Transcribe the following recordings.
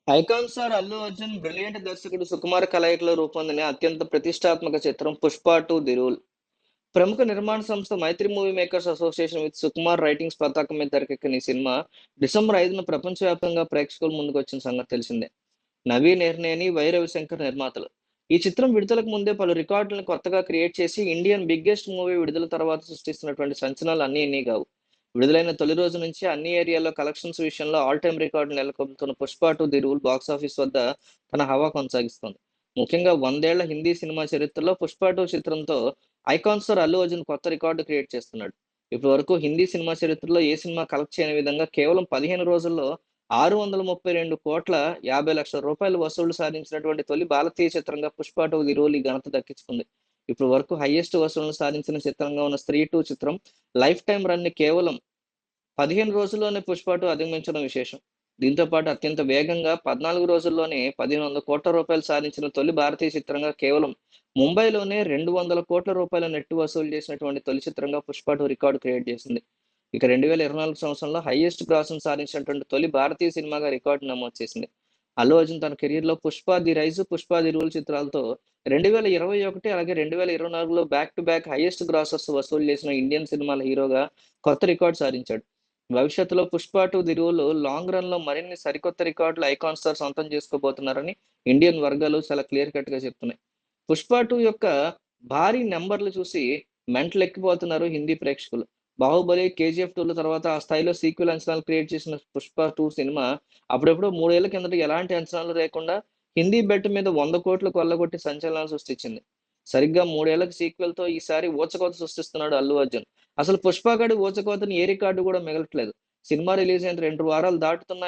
Icon star Allu Arjun brilliant దర్శకుడు సుకుమార్ కలయికలో రూపొందిన అత్యంత ప్రతిష్టాత్మక చిత్రం 'పుష్ప 2 ది రూల్'. ప్రముఖ నిర్మాణ సంస్థ Mythri movie makers association with Sukumar writings పతాకం మీద తెరకెక్కిన ఈ సినిమా డిసెంబర్ 5న ప్రపంచవ్యాప్తంగా ప్రేక్షకుల ముందుకు వచ్చిన సంగతి తెలిసిందే. నవీన్ ఎర్నేని, వై రవిశంకర్ నిర్మాతలు. ఈ చిత్రం విడుదలకు ముందే పలు రికార్డులను కొత్తగా క్రియేట్ చేసి ఇండియన్ బిగ్గెస్ట్ మూవీ విడుదల తర్వాత సృష్టిస్తున్నటువంటి సంచలనాలు అన్నీ ఇన్ని కావు. విడుదలైన తొలి రోజు నుంచి అన్ని ఏరియాల్లో కలెక్షన్స్ విషయంలో ఆల్ టైమ్ రికార్డు నెలకొల్పుతున్న 'పుష్ప 2 ది రూల్' బాక్సాఫీస్ వద్ద తన హవా కొనసాగిస్తోంది. ముఖ్యంగా 100 ఏళ్ల హిందీ సినిమా చరిత్రలో 'పుష్ప 2' చిత్రంతో ఐకాన్ స్టార్ అల్లు అర్జున్ కొత్త రికార్డు క్రియేట్ చేస్తున్నాడు. ఇప్పటి వరకు హిందీ సినిమా చరిత్రలో ఏ సినిమా కలెక్ట్ చేయని విధంగా కేవలం 15 రోజుల్లో 632,50,00,000 రూపాయలు వసూళ్లు సాధించినటువంటి తొలి భారతీయ చిత్రంగా 'పుష్ప 2 ది రూల్' ఈ ఘనత దక్కించుకుంది. ఇప్పటి వరకు హైయెస్ట్ వసూళ్లను సాధించిన చిత్రంగా ఉన్న 'స్త్రీ 2' చిత్రం లైఫ్ టైం రన్ ని కేవలం 15 రోజుల్లోనే 'పుష్ప 2' అధిగమించడం విశేషం. దీంతో పాటు అత్యంత వేగంగా 14 రోజుల్లోనే 1,500 కోట్ల రూపాయలు సాధించిన తొలి భారతీయ చిత్రంగా కేవలం ముంబైలోనే 200 కోట్ల రూపాయల నెట్ వసూలు చేసినటువంటి తొలి చిత్రంగా 'పుష్ప 2' రికార్డు క్రియేట్ చేసింది. ఇక 2024 సంవత్సరంలో హైయెస్ట్ గ్రాస్‌ను సాధించినటువంటి తొలి భారతీయ సినిమాగా రికార్డు నమోదు చేసింది. అల్లు అర్జున్ తన కెరియర్‌లో 'Pushpa the rise', 'Pushpa the rule' చిత్రాలతో 2021 అలాగే 2024లో back to back highest grossers వసూలు చేసిన ఇండియన్ సినిమాల హీరోగా కొత్త రికార్డు సాధించాడు. భవిష్యత్తులో 'పుష్ప 2 ది రూల్' లాంగ్ రన్‌లో మరిన్ని సరికొత్త రికార్డులు ఐకాన్ స్టార్ సొంతం చేసుకోబోతున్నారని ఇండియన్ వర్గాలు చాలా క్లియర్ కట్‌గా చెప్తున్నాయి. 'పుష్ప 2' యొక్క భారీ నంబర్‌లు చూసి మెంటలెక్కిపోతున్నారు హిందీ ప్రేక్షకులు. 'బాహుబలి', 'కేజీఎఫ్ 2'ల తర్వాత ఆ స్థాయిలో సీక్వెల్ అంచనాలు క్రియేట్ చేసిన 'పుష్ప 2' సినిమా అప్పుడెప్పుడో 3 ఏళ్ల కిందట ఎలాంటి అంచనాలు లేకుండా హిందీ బెట్ మీద 100 కోట్లు కొల్లగొట్టి సంచలనాలు సృష్టించింది. సరిగ్గా 3 ఏళ్లకు సీక్వెల్‌తో ఈసారి ఊచకోత సృష్టిస్తున్నాడు అల్లు అర్జున్. అసలు 'పుష్ప' గాడి ఊచకోతని ఏ రికార్డు కూడా మిగలట్లేదు. సినిమా రిలీజ్ అయిన 2 వారాలు దాటుతున్నా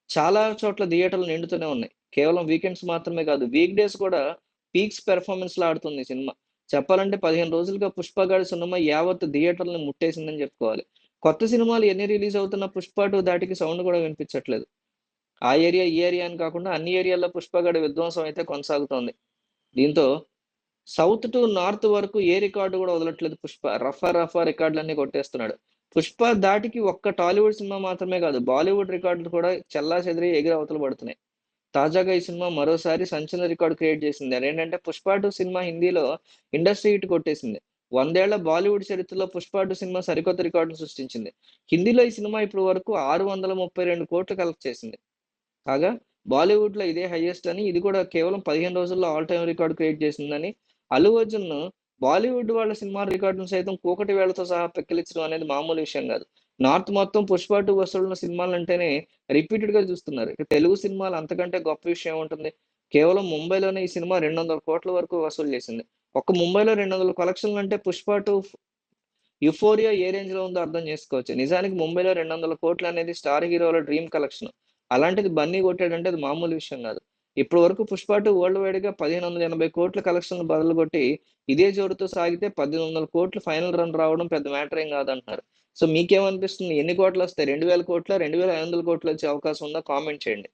చాలా చోట్ల థియేటర్లు నిండుతూనే ఉన్నాయి. కేవలం వీకెండ్స్ మాత్రమే కాదు, వీక్ డేస్ కూడా పీక్స్ పెర్ఫార్మన్స్‌లా ఆడుతుంది ఈ సినిమా. చెప్పాలంటే 15 రోజులుగా 'పుష్ప' గాడి సినిమా యావత్తు థియేటర్‌లని ముట్టేసిందని చెప్పుకోవాలి. కొత్త సినిమాలు ఎన్ని రిలీజ్ అవుతున్నా 'పుష్ప 2' ధాటికి సౌండ్ కూడా వినిపించట్లేదు. ఆ ఏరియా, ఈ ఏరియా అని కాకుండా అన్ని ఏరియాల్లో 'పుష్ప' గాడి విధ్వంసం అయితే కొనసాగుతోంది. దీంతో సౌత్ టు నార్త్ వరకు ఏ రికార్డు కూడా వదలట్లేదు 'పుష్ప'. రఫా రికార్డులన్నీ కొట్టేస్తున్నాడు. 'పుష్ప' ధాటికి ఒక్క టాలీవుడ్ సినిమా మాత్రమే కాదు, బాలీవుడ్ రికార్డులు కూడా చెల్లాచెదిరి ఎగిరి అవతల పడుతున్నాయి. తాజాగా ఈ సినిమా మరోసారి సంచలన రికార్డ్ క్రియేట్ చేసింది. అదేంటంటే 'పుష్ప 2' సినిమా హిందీలో ఇండస్ట్రీ హిట్ కొట్టేసింది. 100 ఏళ్ల బాలీవుడ్ చరిత్రలో 'పుష్ప 2' సినిమా సరికొత్త రికార్డును సృష్టించింది. హిందీలో ఈ సినిమా ఇప్పటి వరకు 632 కోట్లు కలెక్ట్ చేసింది. కాగా బాలీవుడ్‌లో ఇదే హైయెస్ట్ అని, ఇది కూడా కేవలం 15 రోజుల్లో ఆల్ టైమ్ రికార్డ్ క్రియేట్ చేసిందని అల్లు అర్జున్ బాలీవుడ్ వాళ్ళ సినిమా రికార్డులను సైతం కూకటి వేళ్లతో సహా పెక్కిలించడం అనేది మామూలు విషయం కాదు. నార్త్ మొత్తం 'పుష్ప 2' వసూళ్ల సినిమాలంటేనే రిపీటెడ్‌గా చూస్తున్నారు. ఇక తెలుగు సినిమాలు అంతకంటే గొప్ప విషయం ఏముంటుంది? కేవలం ముంబైలోనే ఈ సినిమా 200 కోట్ల వరకు వసూలు చేసింది. ఒక్క ముంబైలో 200 కలెక్షన్లు అంటే 'పుష్ప 2' యుఫోరియా ఏ రేంజ్‌లో ఉందో అర్థం చేసుకోవచ్చు. నిజానికి ముంబైలో 200 కోట్లు అనేది స్టార్ హీరోల డ్రీమ్ కలెక్షన్. అలాంటిది బన్నీ కొట్టాడంటే అది మామూలు విషయం కాదు. ఇప్పటి వరకు 'పుష్ప 2' వరల్డ్ వైడ్‌గా 1,580 కోట్ల కలెక్షన్‌లు బదలుకొట్టి ఇదే జోరుతో సాగితే 1,800 కోట్లు ఫైనల్ రన్ రావడం పెద్ద మ్యాటర్ ఏం కాదంటున్నారు. సో మీకేమనిపిస్తుంది? ఎన్ని కోట్లొస్తాయి? 2,000 కోట్లా? 2,500 కోట్లు వచ్చే అవకాశం ఉందా? కామెంట్ చేయండి.